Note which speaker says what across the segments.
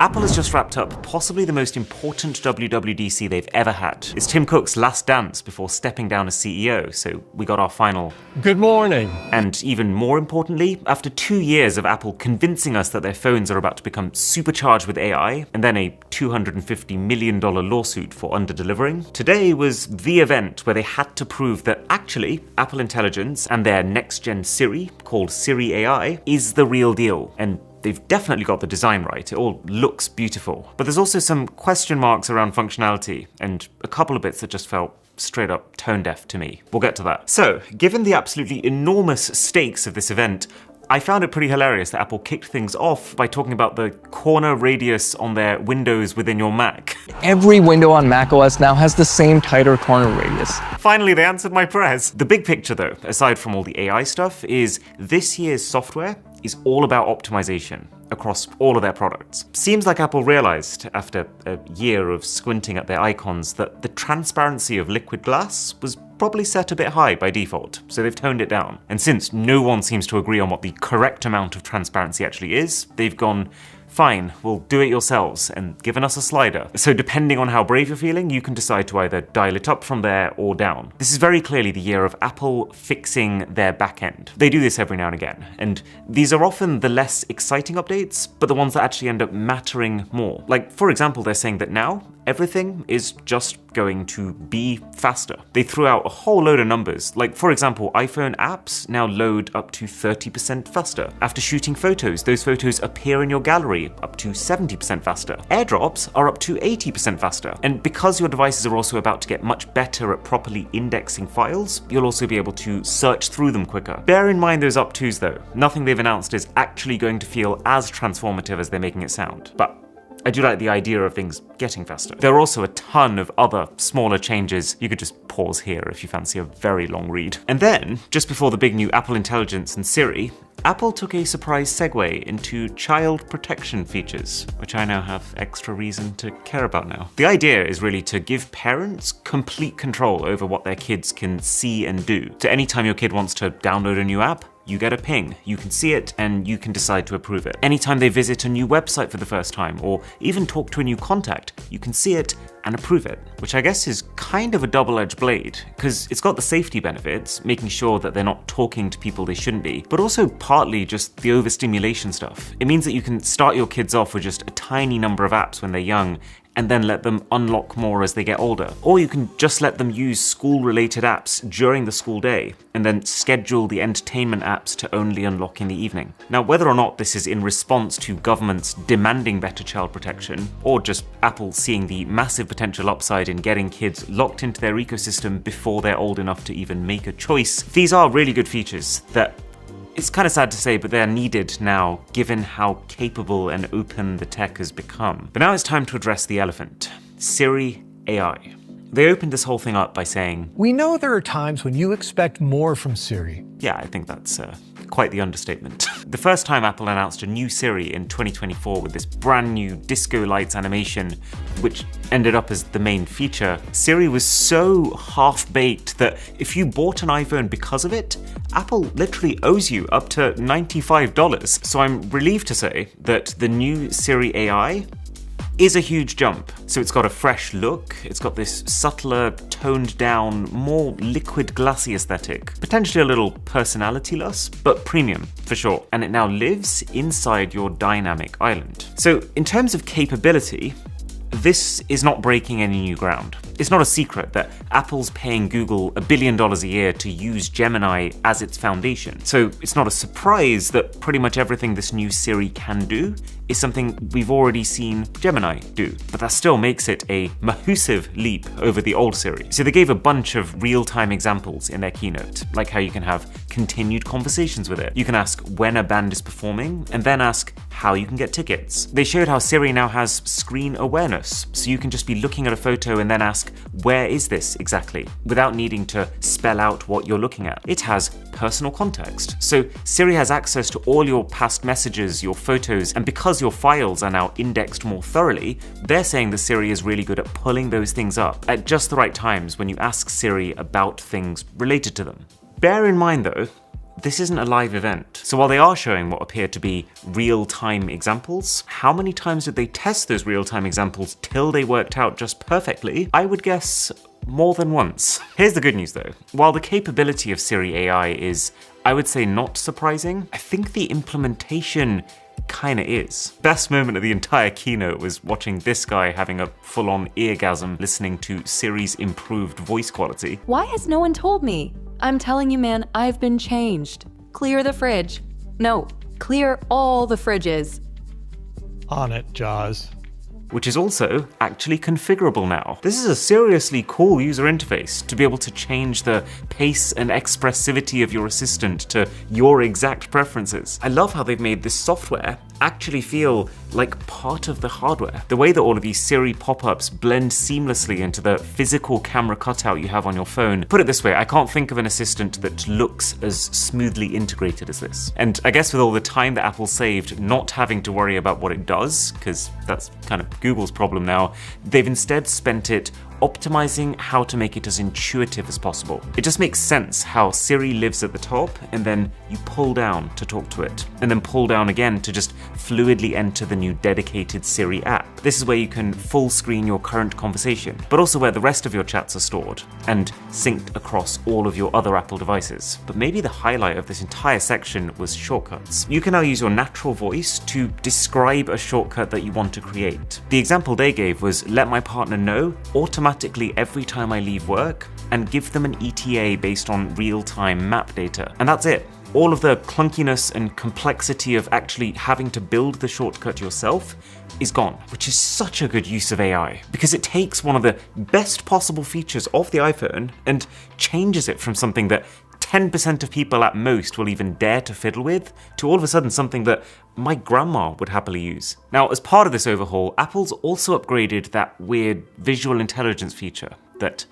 Speaker 1: Apple has just wrapped up possibly the most important WWDC they've ever had. It's Tim Cook's last dance before stepping down as CEO, so we got our final
Speaker 2: good morning.
Speaker 1: And even more importantly, after 2 years of Apple convincing us that their phones are about to become supercharged with AI, and then a $250 million lawsuit for underdelivering, today was the event where they had to prove that actually Apple Intelligence and their next-gen Siri, called Siri AI, is the real deal. And they've definitely got the design right, it all looks beautiful. But there's also some question marks around functionality, and a couple of bits that just felt straight up tone deaf to me. We'll get to that. So, given the absolutely enormous stakes of this event, I found it pretty hilarious that Apple kicked things off by talking about the corner radius on their windows within your Mac.
Speaker 3: Every window on macOS now has the same tighter corner radius.
Speaker 1: Finally, they answered my prayers. The big picture though, aside from all the AI stuff, is this year's software is all about optimization across all of their products. Seems like Apple realized, after a year of squinting at their icons, that the transparency of liquid glass was probably set a bit high by default, so they've toned it down. And since no one seems to agree on what the correct amount of transparency actually is, they've gone, fine, we'll do it yourselves, and given us a slider. So depending on how brave you're feeling, you can decide to either dial it up from there or down. This is very clearly the year of Apple fixing their backend. They do this every now and again, and these are often the less exciting updates, but the ones that actually end up mattering more. Like, for example, they're saying that now, everything is just going to be faster. They threw out a whole load of numbers. Like, for example, iPhone apps now load up to 30% faster. After shooting photos, those photos appear in your gallery up to 70% faster. AirDrops are up to 80% faster. And because your devices are also about to get much better at properly indexing files, you'll also be able to search through them quicker. Bear in mind those up-tos though. Nothing they've announced is actually going to feel as transformative as they're making it sound. But I do like the idea of things getting faster. There are also a ton of other smaller changes. You could just pause here if you fancy a very long read. And then, just before the big new Apple Intelligence and Siri, Apple took a surprise segue into child protection features, which I now have extra reason to care about now. The idea is really to give parents complete control over what their kids can see and do. So anytime your kid wants to download a new app, you get a ping, you can see it, and you can decide to approve it. Anytime they visit a new website for the first time, or even talk to a new contact, you can see it and approve it, which I guess is kind of a double-edged blade, because it's got the safety benefits, making sure that they're not talking to people they shouldn't be, but also partly just the overstimulation stuff. It means that you can start your kids off with just a tiny number of apps when they're young, and then let them unlock more as they get older. Or you can just let them use school-related apps during the school day, and then schedule the entertainment apps to only unlock in the evening. Now, whether or not this is in response to governments demanding better child protection, or just Apple seeing the massive potential upside in getting kids locked into their ecosystem before they're old enough to even make a choice, these are really good features that, it's kind of sad to say, but they're needed now, given how capable and open the tech has become. But now it's time to address the elephant, Siri AI. They opened this whole thing up by saying,
Speaker 2: "We know there are times when you expect more from Siri."
Speaker 1: Yeah, I think that's quite the understatement. The first time Apple announced a new Siri in 2024 with this brand new disco lights animation, which ended up as the main feature, Siri was so half-baked that if you bought an iPhone because of it, Apple literally owes you up to $95. So I'm relieved to say that the new Siri AI is a huge jump. So it's got a fresh look, it's got this subtler, toned down, more liquid glassy aesthetic, potentially a little personality-less, but premium for sure. And it now lives inside your dynamic island. So in terms of capability, this is not breaking any new ground. It's not a secret that Apple's paying Google $1 billion a year to use Gemini as its foundation. So it's not a surprise that pretty much everything this new Siri can do is something we've already seen Gemini do. But that still makes it a massive leap over the old Siri. So they gave a bunch of real-time examples in their keynote, like how you can have continued conversations with it. You can ask when a band is performing, and then ask how you can get tickets. They showed how Siri now has screen awareness, so you can just be looking at a photo and then ask, where is this exactly? Without needing to spell out what you're looking at. It has personal context. So Siri has access to all your past messages, your photos, and because your files are now indexed more thoroughly, they're saying that Siri is really good at pulling those things up at just the right times when you ask Siri about things related to them. Bear in mind though, this isn't a live event. So while they are showing what appear to be real-time examples, how many times did they test those real-time examples till they worked out just perfectly? I would guess more than once. Here's the good news though. While the capability of Siri AI is, I would say, not surprising, I think the implementation kinda is. Best moment of the entire keynote was watching this guy having a full-on eargasm listening to Siri's improved voice quality.
Speaker 4: Why has no one told me? I'm telling you, man, I've been changed. Clear the fridge. No, clear all the fridges.
Speaker 2: On it, Jaws.
Speaker 1: Which is also actually configurable now. This is a seriously cool user interface to be able to change the pace and expressivity of your assistant to your exact preferences. I love how they've made this software actually feel like part of the hardware. The way that all of these Siri pop-ups blend seamlessly into the physical camera cutout you have on your phone. Put it this way, I can't think of an assistant that looks as smoothly integrated as this. And I guess with all the time that Apple saved not having to worry about what it does, because that's kind of Google's problem now, they've instead spent it optimizing how to make it as intuitive as possible. It just makes sense how Siri lives at the top and then you pull down to talk to it, and then pull down again to just fluidly enter the new dedicated Siri app. This is where you can full screen your current conversation, but also where the rest of your chats are stored and synced across all of your other Apple devices. But maybe the highlight of this entire section was shortcuts. You can now use your natural voice to describe a shortcut that you want to create. The example they gave was let my partner know automatically every time I leave work and give them an ETA based on real-time map data. And that's it. All of the clunkiness and complexity of actually having to build the shortcut yourself is gone, which is such a good use of AI because it takes one of the best possible features of the iPhone and changes it from something that 10% of people at most will even dare to fiddle with to all of a sudden something that my grandma would happily use. Now, as part of this overhaul, Apple's also upgraded that weird visual intelligence feature that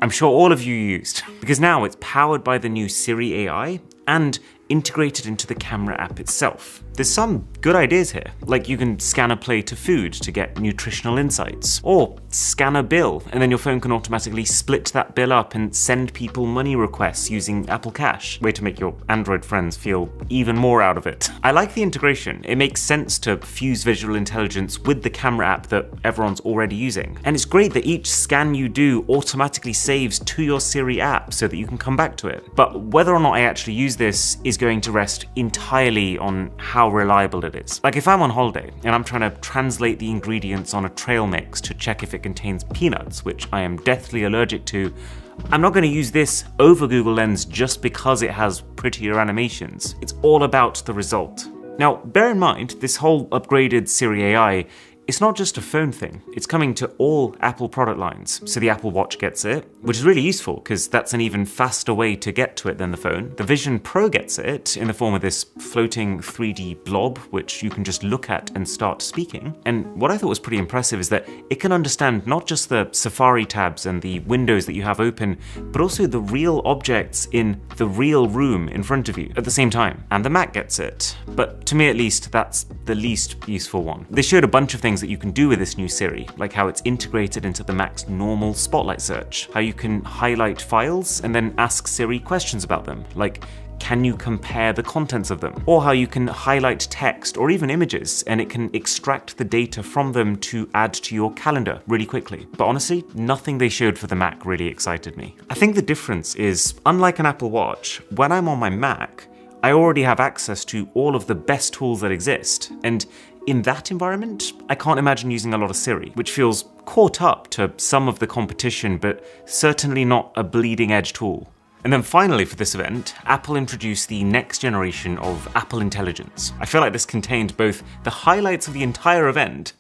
Speaker 1: I'm sure all of you used, because now it's powered by the new Siri AI and integrated into the camera app itself. There's some good ideas here, like you can scan a plate of food to get nutritional insights, or scan a bill and then your phone can automatically split that bill up and send people money requests using Apple Cash. Way to make your Android friends feel even more out of it. I like the integration. It makes sense to fuse visual intelligence with the camera app that everyone's already using. And it's great that each scan you do automatically saves to your Siri app so that you can come back to it. But whether or not I actually use this is going to rest entirely on how reliable it is. Like if I'm on holiday and I'm trying to translate the ingredients on a trail mix to check if it contains peanuts, which I am deathly allergic to, I'm not going to use this over Google Lens just because it has prettier animations. It's all about the result. Now, bear in mind, this whole upgraded Siri AI, it's not just a phone thing, it's coming to all Apple product lines. So the Apple Watch gets it, which is really useful because that's an even faster way to get to it than the phone. The Vision Pro gets it in the form of this floating 3D blob, which you can just look at and start speaking. And what I thought was pretty impressive is that it can understand not just the Safari tabs and the windows that you have open, but also the real objects in the real room in front of you at the same time. And the Mac gets it. But to me at least, that's the least useful one. They showed a bunch of things that you can do with this new Siri, like how it's integrated into the Mac's normal Spotlight search, how you can highlight files and then ask Siri questions about them, like can you compare the contents of them? Or how you can highlight text or even images and it can extract the data from them to add to your calendar really quickly. But honestly, nothing they showed for the Mac really excited me. I think the difference is, unlike an Apple Watch, when I'm on my Mac, I already have access to all of the best tools that exist, and in that environment, I can't imagine using a lot of Siri, which feels caught up to some of the competition, but certainly not a bleeding edge tool. And then finally for this event, Apple introduced the next generation of Apple Intelligence. I feel like this contained both the highlights of the entire event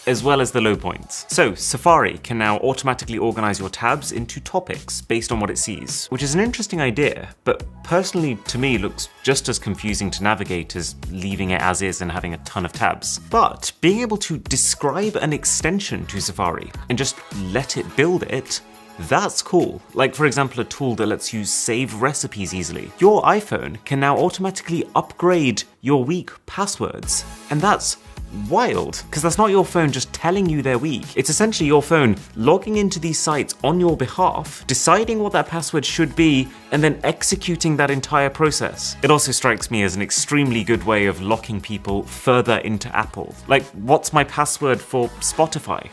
Speaker 1: as well as the low points. So Safari can now automatically organize your tabs into topics based on what it sees, which is an interesting idea, but personally to me looks just as confusing to navigate as leaving it as is and having a ton of tabs. But being able to describe an extension to Safari and just let it build it, that's cool. Like for example, a tool that lets you save recipes easily. Your iPhone can now automatically upgrade your weak passwords, and that's wild, because that's not your phone just telling you they're weak. It's essentially your phone logging into these sites on your behalf, deciding what that password should be, and then executing that entire process. It also strikes me as an extremely good way of locking people further into Apple. Like, what's my password for Spotify?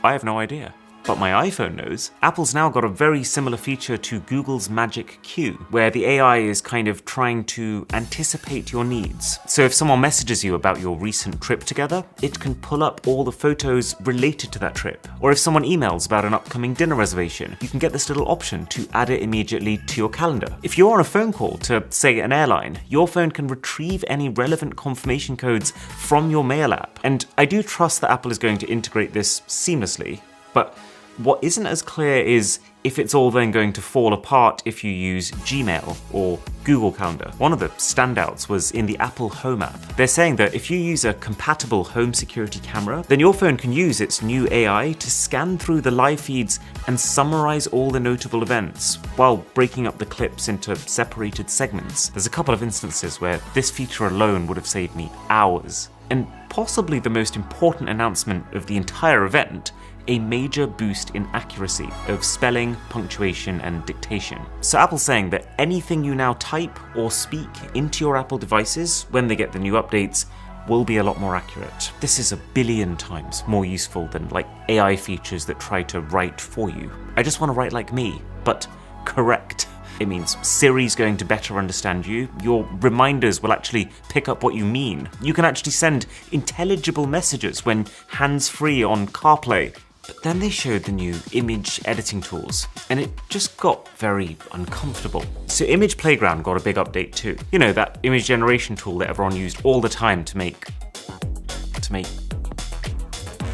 Speaker 1: I have no idea. But my iPhone knows. Apple's now got a very similar feature to Google's Magic Queue, where the AI is kind of trying to anticipate your needs. So if someone messages you about your recent trip together, it can pull up all the photos related to that trip. Or if someone emails about an upcoming dinner reservation, you can get this little option to add it immediately to your calendar. If you're on a phone call to, say, an airline, your phone can retrieve any relevant confirmation codes from your mail app. And I do trust that Apple is going to integrate this seamlessly, but what isn't as clear is if it's all then going to fall apart if you use Gmail or Google Calendar. One of the standouts was in the Apple Home app. They're saying that if you use a compatible home security camera, then your phone can use its new AI to scan through the live feeds and summarize all the notable events while breaking up the clips into separated segments. There's a couple of instances where this feature alone would have saved me hours. And possibly the most important announcement of the entire event, a major boost in accuracy of spelling, punctuation, and dictation. So Apple's saying that anything you now type or speak into your Apple devices when they get the new updates will be a lot more accurate. This is 1 billion times more useful than like AI features that try to write for you. I just want to write like me, but correct. It means Siri's going to better understand you. Your reminders will actually pick up what you mean. You can actually send intelligible messages when hands-free on CarPlay. But then they showed the new image editing tools, and it just got very uncomfortable. So Image Playground got a big update too. You know, that image generation tool that everyone used all the time to make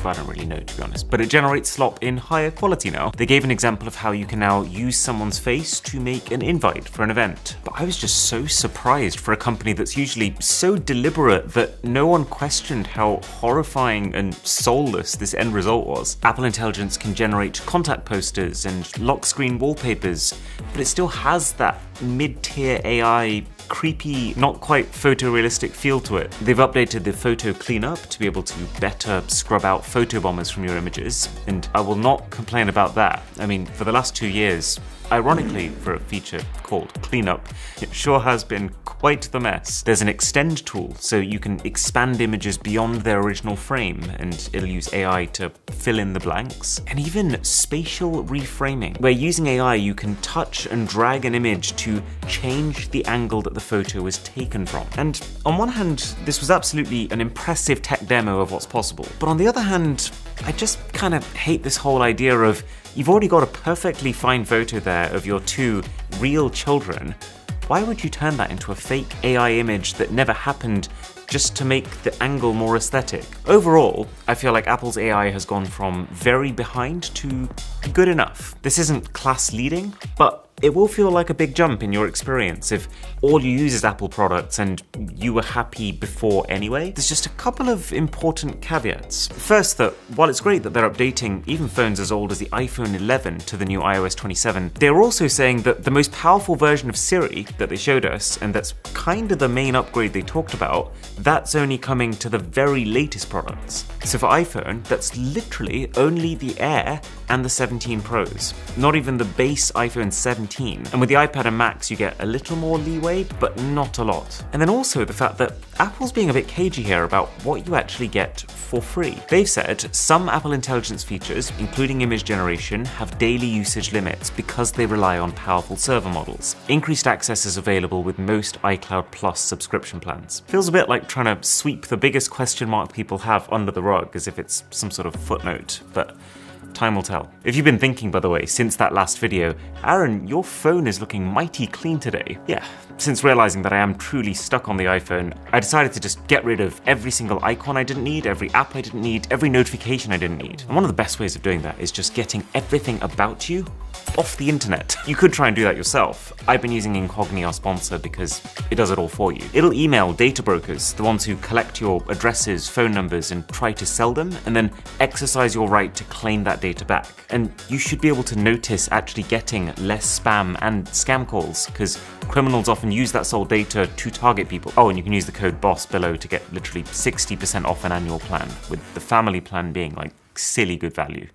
Speaker 1: I don't really know, to be honest, but it generates slop in higher quality now. They gave an example of how you can now use someone's face to make an invite for an event. But I was just so surprised for a company that's usually so deliberate that no one questioned how horrifying and soulless this end result was. Apple Intelligence can generate contact posters and lock screen wallpapers, but it still has that mid-tier AI creepy, not quite photorealistic feel to it. They've updated the photo cleanup to be able to better scrub out photo bombers from your images, and I will not complain about that. I mean, for the last 2 years, ironically, for a feature called Cleanup, it sure has been quite the mess. There's an extend tool, so you can expand images beyond their original frame, and it'll use AI to fill in the blanks. And even spatial reframing, where using AI you can touch and drag an image to change the angle that the photo was taken from. And on one hand, this was absolutely an impressive tech demo of what's possible, but on the other hand, I just kind of hate this whole idea of you've already got a perfectly fine photo there of your 2 real children. Why would you turn that into a fake AI image that never happened just to make the angle more aesthetic? Overall, I feel like Apple's AI has gone from very behind to good enough. This isn't class leading, but it will feel like a big jump in your experience if all you use is Apple products and you were happy before anyway. There's just a couple of important caveats. First, that while it's great that they're updating even phones as old as the iPhone 11 to the new iOS 27, they're also saying that the most powerful version of Siri that they showed us, and that's kind of the main upgrade they talked about, that's only coming to the very latest products. So for iPhone, that's literally only the Air and the 17 Pros, not even the base iPhone 17. And with the iPad and Macs, you get a little more leeway, but not a lot. And then also the fact that Apple's being a bit cagey here about what you actually get for free. They've said some Apple Intelligence features, including image generation, have daily usage limits because they rely on powerful server models. Increased access is available with most iCloud Plus subscription plans. Feels a bit like trying to sweep the biggest question mark people have under the rug as if it's some sort of footnote, but time will tell. If you've been thinking, by the way, since that last video, Aaron, your phone is looking mighty clean today. Yeah, since realizing that I am truly stuck on the iPhone, I decided to just get rid of every single icon I didn't need, every app I didn't need, every notification I didn't need. And one of the best ways of doing that is just getting everything about you off the internet. You could try and do that yourself. I've been using Incogni, our sponsor, because it does it all for you. It'll email data brokers, the ones who collect your addresses, phone numbers, and try to sell them, and then exercise your right to claim that data back. And you should be able to notice actually getting less spam and scam calls, because criminals often use that sold data to target people. Oh, and you can use the code BOSS below to get literally 60% off an annual plan, with the family plan being like silly good value.